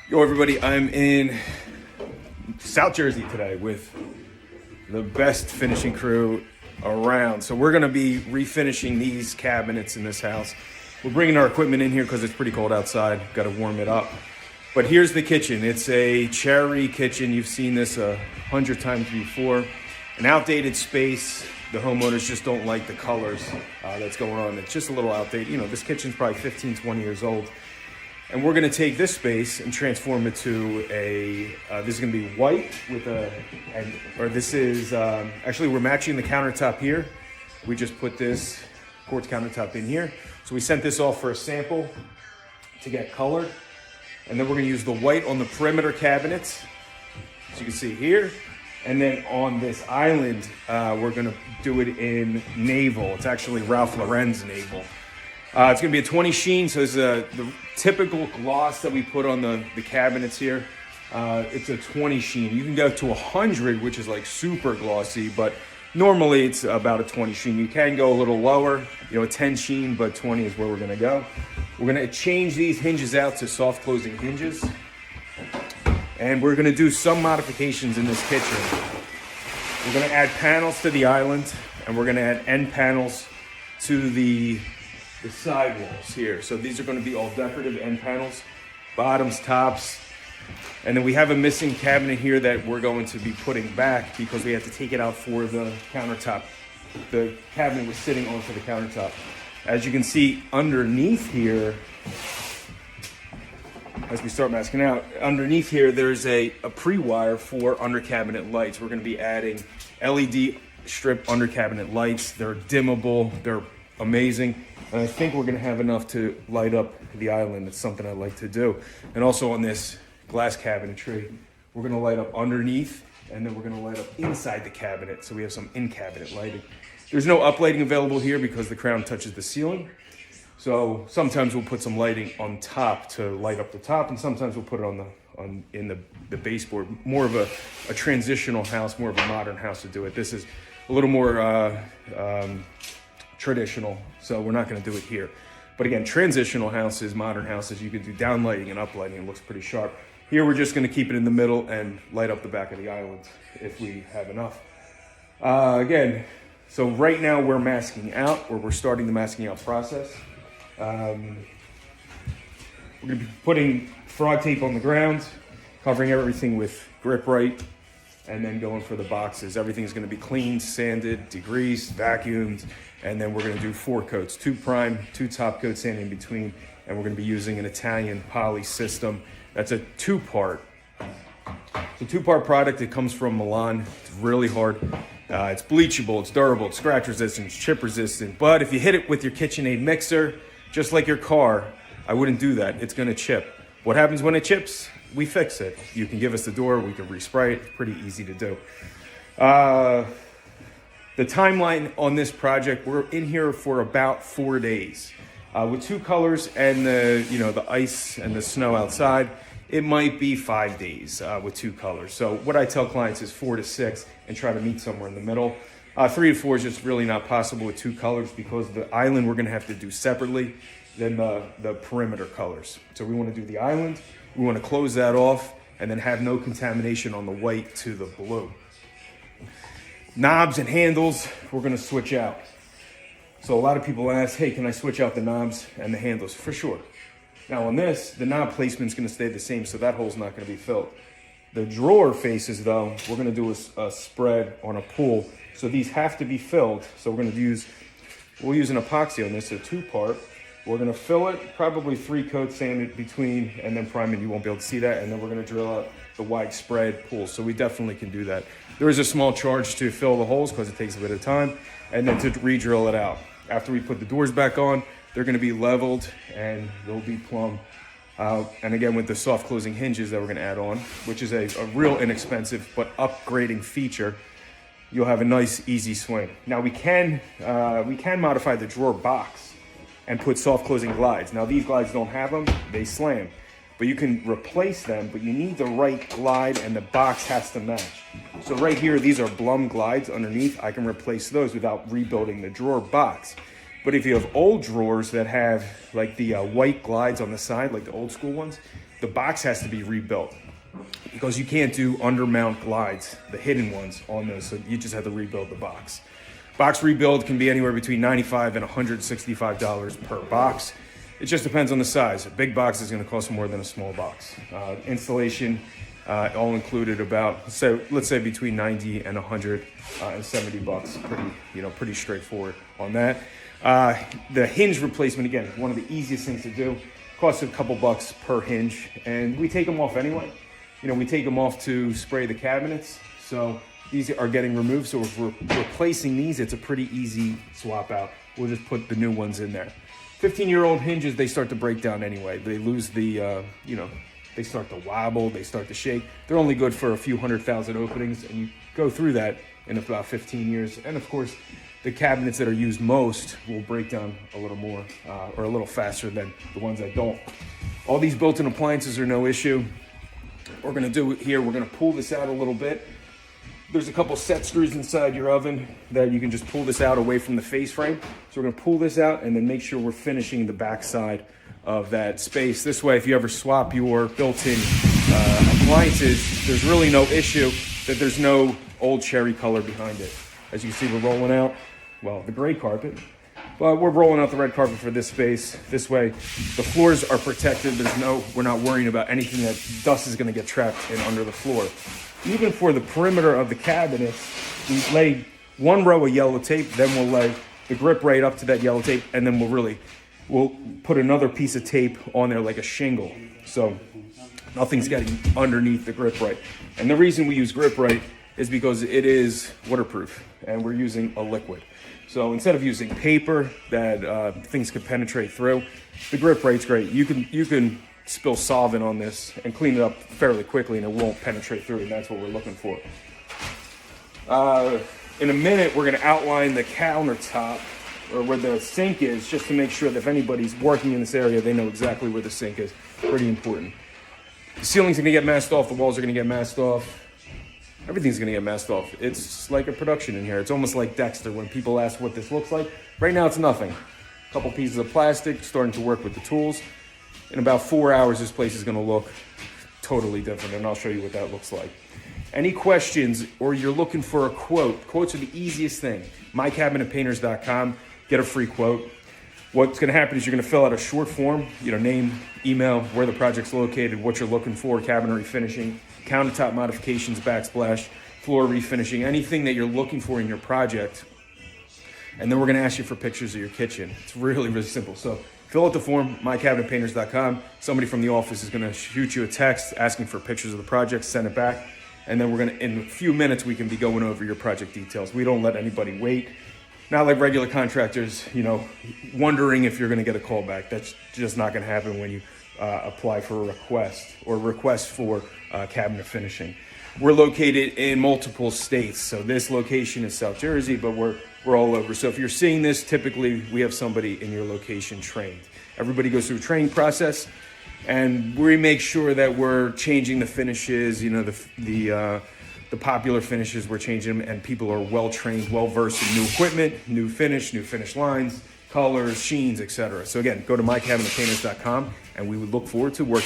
Yo everybody, I'm in South Jersey today with the best finishing crew around. So we're gonna be refinishing these cabinets in this house. We're bringing our equipment in here because it's pretty cold outside. Got to warm it up. But here's the kitchen. It's a cherry kitchen. You've seen this 100 times before. An outdated space. The homeowners just don't like the colors that's going on. It's just a little outdated. You know, this kitchen's probably 15, 20 years old. And we're gonna take this space and transform it to a, this is gonna be white with actually we're matching the countertop here. We just put this quartz countertop in here. So we sent this off for a sample to get colored. And then we're gonna use the white on the perimeter cabinets, as you can see here. And then on this island, we're gonna do it in navel. It's actually Ralph Lauren's navel. It's gonna be a 20 sheen, so there's the typical gloss that we put on the cabinets here. It's a 20 sheen. You can go to 100, which is like super glossy, but normally it's about a 20 sheen. You can go a little lower, you know, a 10 sheen, but 20 is where we're gonna go. We're gonna change these hinges out to soft closing hinges. And we're gonna do some modifications in this kitchen. We're gonna add panels to the island, and we're gonna add end panels to the side walls here. So these are gonna be all decorative end panels, bottoms, tops. And then we have a missing cabinet here that we're going to be putting back because we have to take it out for the countertop. The cabinet was sitting onto the countertop. As you can see underneath here, as we start masking out, underneath here there's a pre-wire for under cabinet lights. We're gonna be adding LED strip under cabinet lights. They're dimmable, they're amazing. And I think we're gonna have enough to light up the island. It's something I like to do. And also on this glass cabinetry, we're gonna light up underneath, and then we're gonna light up inside the cabinet, so we have some in-cabinet lighting. There's no uplighting available here because the crown touches the ceiling. So sometimes we'll put some lighting on top to light up the top, and sometimes we'll put it in the baseboard. More of a transitional house, more of a modern house to do it. This is a little more traditional, so we're not gonna do it here. But again, transitional houses, modern houses, you can do downlighting and uplighting. It looks pretty sharp. Here, we're just gonna keep it in the middle and light up the back of the island if we have enough. Again, so right now we're masking out, or we're starting the masking out process. We're gonna be putting frog tape on the ground, covering everything with grip right, and then going for the boxes. Everything's gonna be cleaned, sanded, degreased, vacuumed, and then we're gonna do 4 coats, 2 prime, 2 top coats, sand in between, and we're gonna be using an Italian poly system. That's a 2-part. It's a 2-part product. It comes from Milan. It's really hard. It's bleachable, it's durable, it's scratch resistant, it's chip resistant. But if you hit it with your KitchenAid mixer, just like your car, I wouldn't do that. It's gonna chip. What happens when it chips? We fix it. You can give us the door, we can respray it. It's pretty easy to do. The timeline on this project, we're in here for about 4 days. With 2 colors and the ice and the snow outside, it might be 5 days with 2 colors. So what I tell clients is 4 to 6 and try to meet somewhere in the middle. 3 to 4 is just really not possible with 2 colors because the island we're gonna have to do separately than the perimeter colors. So we wanna do the island, we wanna close that off, and then have no contamination on the white to the blue. Knobs and handles, we're gonna switch out. So a lot of people ask, hey, can I switch out the knobs and the handles? For sure. Now on this, the knob placement's gonna stay the same, so that hole's not gonna be filled. The drawer faces though, we're gonna do a spread on a pull. So these have to be filled. So we'll use an epoxy on this, a 2-part. We're gonna fill it, probably 3 coats, sand it between, and then prime it. You won't be able to see that. And then we're gonna drill out the wide spread pull. So we definitely can do that. There is a small charge to fill the holes because it takes a bit of time, and then to re-drill it out. After we put the doors back on, they're gonna be leveled and they'll be plumb. And again, with the soft closing hinges that we're gonna add on, which is a real inexpensive but upgrading feature, you'll have a nice, easy swing. Now we can modify the drawer box and put soft closing glides. Now these glides don't have them, they slam. But you can replace them, but you need the right glide and the box has to match. So right here, these are Blum glides underneath. I can replace those without rebuilding the drawer box. But if you have old drawers that have like the white glides on the side, like the old school ones, the box has to be rebuilt because you can't do undermount glides, the hidden ones on those. So you just have to rebuild the box. Box rebuild can be anywhere between $95 and $165 per box. It just depends on the size. A big box is going to cost more than a small box. Installation, all included about, so let's say between 90 and 170 bucks. Pretty straightforward on that. The hinge replacement, again, one of the easiest things to do. Costs a couple bucks per hinge, and we take them off anyway. We take them off to spray the cabinets. So these are getting removed. So if we're replacing these, it's a pretty easy swap out. We'll just put the new ones in there. 15-year-old hinges, they start to break down anyway. They lose the, they start to wobble, they start to shake. They're only good for a few 100,000 openings, and you go through that in about 15 years. And of course, the cabinets that are used most will break down a little more or a little faster than the ones that don't. All these built-in appliances are no issue. What we're gonna do here, we're gonna pull this out a little bit. There's a couple set screws inside your oven that you can just pull this out away from the face frame. So we're gonna pull this out and then make sure we're finishing the back side of that space. This way, if you ever swap your built-in appliances, there's really no issue that there's no old cherry color behind it. As you can see, we're rolling out, well, the gray carpet, but we're rolling out the red carpet for this space. This way, the floors are protected. We're not worrying about anything that dust is gonna get trapped in under the floor. Even for the perimeter of the cabinets, we lay one row of yellow tape, then we'll lay the grip right up to that yellow tape, and then we'll put another piece of tape on there like a shingle. So nothing's getting underneath the grip right. And the reason we use grip right is because it is waterproof and we're using a liquid. So instead of using paper that things could penetrate through, the grip right's great. You can spill solvent on this and clean it up fairly quickly and it won't penetrate through, and that's what we're looking for. In a minute, we're gonna outline the countertop or where the sink is, just to make sure that if anybody's working in this area, they know exactly where the sink is. Pretty important. The ceiling's gonna get masked off, the walls are gonna get masked off. Everything's gonna get masked off. It's like a production in here. It's almost like Dexter when people ask what this looks like. Right now it's nothing. A couple pieces of plastic, starting to work with the tools. In about 4 hours, this place is gonna look totally different, and I'll show you what that looks like. Any questions, or you're looking for a quote, quotes are the easiest thing. Mycabinetpainters.com, get a free quote. What's gonna happen is you're gonna fill out a short form, name, email, where the project's located, what you're looking for, cabinet refinishing, countertop modifications, backsplash, floor refinishing, anything that you're looking for in your project. And then we're gonna ask you for pictures of your kitchen. It's really, really simple. So fill out the form, mycabinetpainters.com. Somebody from the office is gonna shoot you a text asking for pictures of the project, send it back. And then in a few minutes, we can be going over your project details. We don't let anybody wait. Not like regular contractors, wondering if you're gonna get a call back. That's just not gonna happen when you apply for a request for cabinet finishing. We're located in multiple states. So this location is South Jersey, but we're all over. So if you're seeing this, typically we have somebody in your location trained. Everybody goes through a training process, and we make sure that we're changing the finishes, the popular finishes, we're changing them, and people are well-trained, well-versed in new equipment, new finish lines, colors, sheens, etc. So again, go to mycabinetpainters.com, and we would look forward to working